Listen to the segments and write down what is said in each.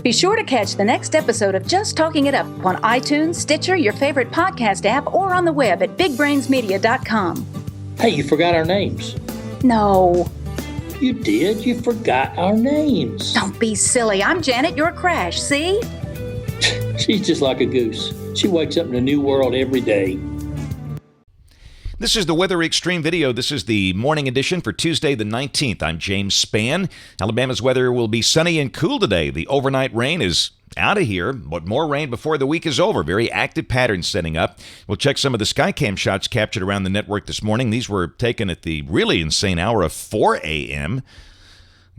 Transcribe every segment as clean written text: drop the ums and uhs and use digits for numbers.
Be sure to catch the next episode of Just Talking It Up on iTunes, Stitcher, your favorite podcast app, or on the web at bigbrainsmedia.com. Hey, you forgot our names. No. You did. You forgot our names. Don't be silly. I'm Janet, you're Crash, see? She's just like a goose. She wakes up in a new world every day. This is the Weather Xtreme video. This is the morning edition for Tuesday the 19th. I'm James Spann. Alabama's weather will be sunny and cool today. The overnight rain is out of here, but more rain before the week is over. Very active patterns setting up. We'll check some of the Skycam shots captured around the network this morning. These were taken at the really insane hour of 4 a.m.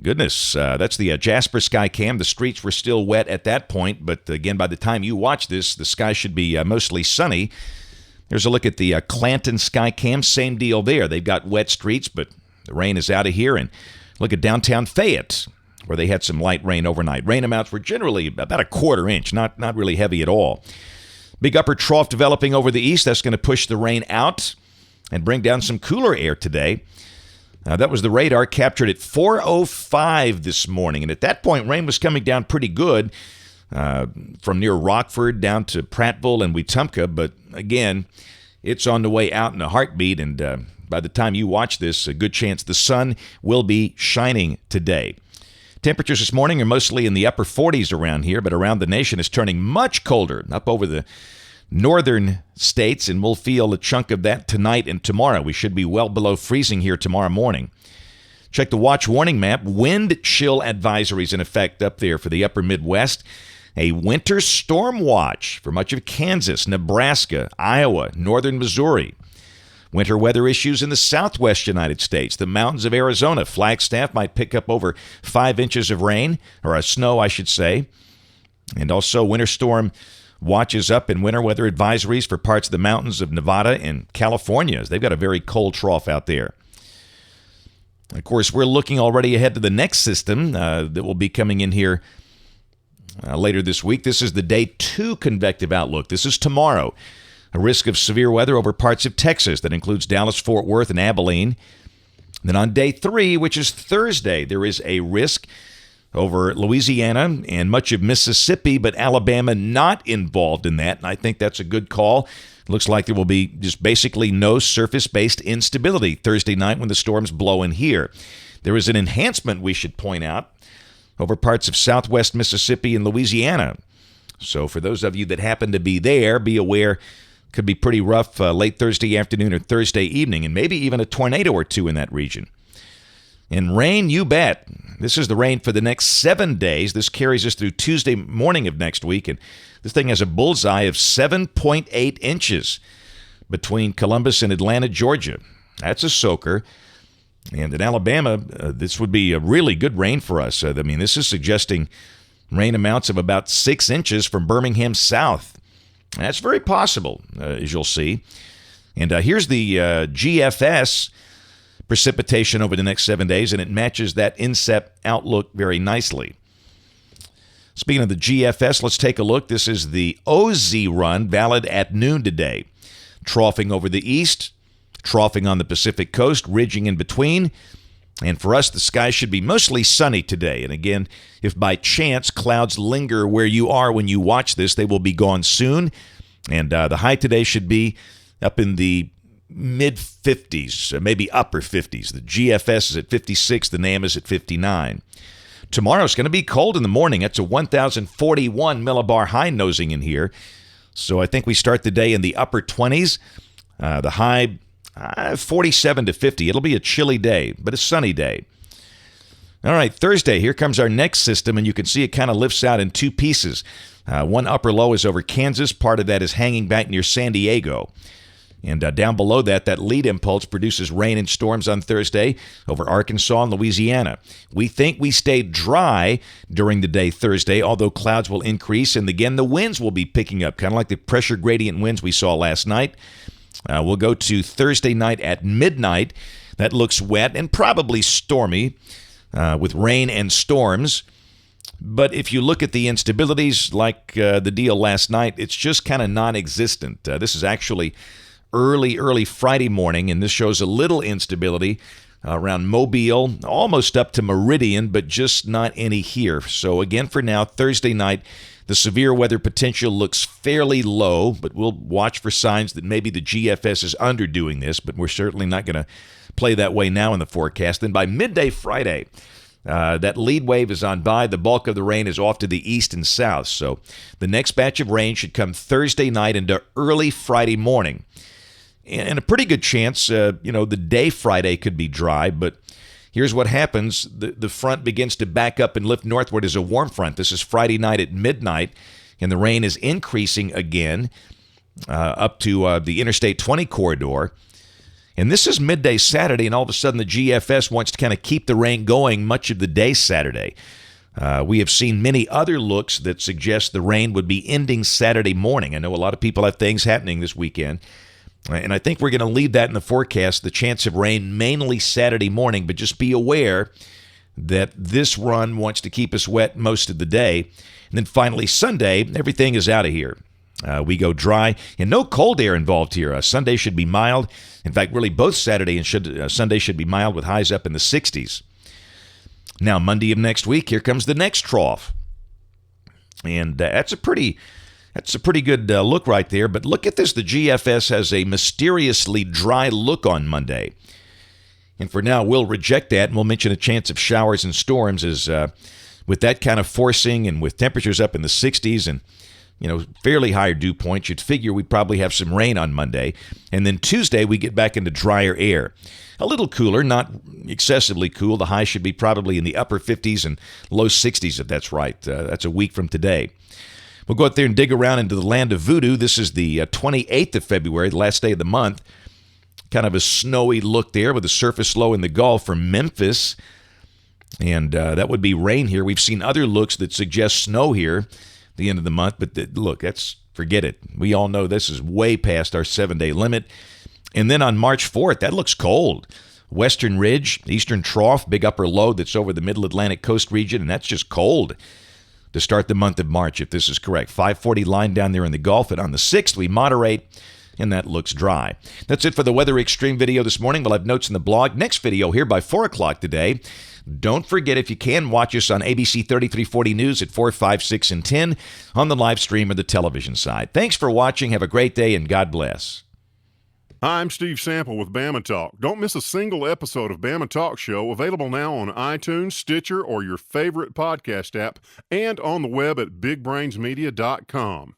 Goodness, that's the Jasper Skycam. The streets were still wet at that point, but again, by the time you watch this, the sky should be mostly sunny. Here's a look at the Clanton Skycam. Same deal there. They've got wet streets, but the rain is out of here. And look at downtown Fayette, where they had some light rain overnight. Rain amounts were generally about a quarter inch, not really heavy at all. Big upper trough developing over the east. That's going to push the rain out and bring down some cooler air today. That was the radar captured at 4:05 this morning. And at that point, rain was coming down pretty good from near Rockford down to Prattville and Wetumpka. But again, it's on the way out in a heartbeat. And by the time you watch this, a good chance the sun will be shining today. Temperatures this morning are mostly in the upper 40s around here, but around the nation is turning much colder up over the northern states, and we'll feel a chunk of that tonight and tomorrow. We should be well below freezing here tomorrow morning. Check the watch warning map. Wind chill advisories in effect up there for the upper Midwest. A winter storm watch for much of Kansas, Nebraska, Iowa, northern Missouri. Winter weather issues in the southwest United States. The mountains of Arizona. Flagstaff might pick up over 5 inches of rain, or snow, I should say. And also winter storm watches up in winter weather advisories for parts of the mountains of Nevada and California. They've got a very cold trough out there. Of course, we're looking already ahead to the next system that will be coming in here later this week. This is the Day 2 convective outlook. This is tomorrow. A risk of severe weather over parts of Texas. That includes Dallas, Fort Worth, and Abilene. Then on Day 3, which is Thursday, there is a risk over Louisiana and much of Mississippi, but Alabama not involved in that. And I think that's a good call. It looks like there will be just basically no surface-based instability Thursday night when the storms blow in here. There is an enhancement we should point out over parts of southwest Mississippi and Louisiana. So for those of you that happen to be there, be aware, could be pretty rough late Thursday afternoon or Thursday evening, and maybe even a tornado or two in that region. And rain, you bet. This is the rain for the next 7 days. This carries us through Tuesday morning of next week, and this thing has a bullseye of 7.8 inches between Columbus and Atlanta, Georgia. That's a soaker. And in Alabama, this would be a really good rain for us. This is suggesting rain amounts of about 6 inches from Birmingham south. That's very possible, as you'll see. And here's the GFS precipitation over the next 7 days, and it matches that inset outlook very nicely. Speaking of the GFS, let's take a look. This is the OZ run, valid at noon today. Troughing over the east, troughing on the Pacific coast, ridging in between. And for us, the sky should be mostly sunny today. And again, if by chance clouds linger where you are when you watch this, they will be gone soon. And the high today should be up in the mid-50s, maybe upper 50s. The GFS is at 56, the NAM is at 59. Tomorrow it's going to be cold in the morning. That's a 1,041 millibar high nosing in here. So I think we start the day in the upper 20s. The high 47 to 50. It'll be a chilly day, but a sunny day. All right, Thursday, here comes our next system, and you can see it kind of lifts out in two pieces. One upper low is over Kansas. Part of that is hanging back near San Diego. And down below that, that lead impulse produces rain and storms on Thursday over Arkansas and Louisiana. We think we stay dry during the day Thursday, although clouds will increase. And again, the winds will be picking up, kind of like the pressure gradient winds we saw last night. We'll go to Thursday night at midnight. That looks wet and probably stormy with rain and storms. But if you look at the instabilities like the deal last night, it's just kind of non-existent. This is actually early Friday morning, and this shows a little instability around Mobile, almost up to Meridian, but just not any here. So again, for now, Thursday night, the severe weather potential looks fairly low, but we'll watch for signs that maybe the GFS is underdoing this, but we're certainly not going to play that way now in the forecast. Then by midday Friday, that lead wave is on by. The bulk of the rain is off to the east and south. So the next batch of rain should come Thursday night into early Friday morning. And a pretty good chance, the day Friday could be dry, but here's what happens. The front begins to back up and lift northward as a warm front. This is Friday night at midnight, and the rain is increasing again up to the Interstate 20 corridor. And this is midday Saturday, and all of a sudden the GFS wants to kind of keep the rain going much of the day Saturday. We have seen many other looks that suggest the rain would be ending Saturday morning. I know a lot of people have things happening this weekend. And I think we're going to leave that in the forecast, the chance of rain mainly Saturday morning, but just be aware that this run wants to keep us wet most of the day. And then finally, Sunday, everything is out of here. We go dry, and no cold air involved here. Sunday should be mild. In fact, really both Saturday and Sunday should be mild with highs up in the 60s. Now, Monday of next week, here comes the next trough. And that's a pretty good look right there. But look at this. The GFS has a mysteriously dry look on Monday. And for now, we'll reject that, and we'll mention a chance of showers and storms as with that kind of forcing and with temperatures up in the 60s and fairly higher dew points, you'd figure we'd probably have some rain on Monday. And then Tuesday, we get back into drier air. A little cooler, not excessively cool. The high should be probably in the upper 50s and low 60s, if that's right. That's a week from today. We'll go out there and dig around into the land of voodoo. This is the 28th of February, the last day of the month. Kind of a snowy look there with a surface low in the Gulf from Memphis. And that would be rain here. We've seen other looks that suggest snow here at the end of the month. But look, forget it. We all know this is way past our 7-day limit. And then on March 4th, that looks cold. Western Ridge, Eastern Trough, big upper low that's over the Middle Atlantic coast region, and that's just cold to start the month of March, if this is correct. 540 line down there in the Gulf, and on the 6th, we moderate, and that looks dry. That's it for the Weather Xtreme video this morning. We'll have notes in the blog. Next video here by 4 o'clock today. Don't forget, if you can, watch us on ABC 3340 News at 4, 5, 6, and 10 on the live stream or the television side. Thanks for watching. Have a great day, and God bless. Hi, I'm Steve Sample with Bama Talk. Don't miss a single episode of Bama Talk Show, available now on iTunes, Stitcher, or your favorite podcast app, and on the web at bigbrainsmedia.com.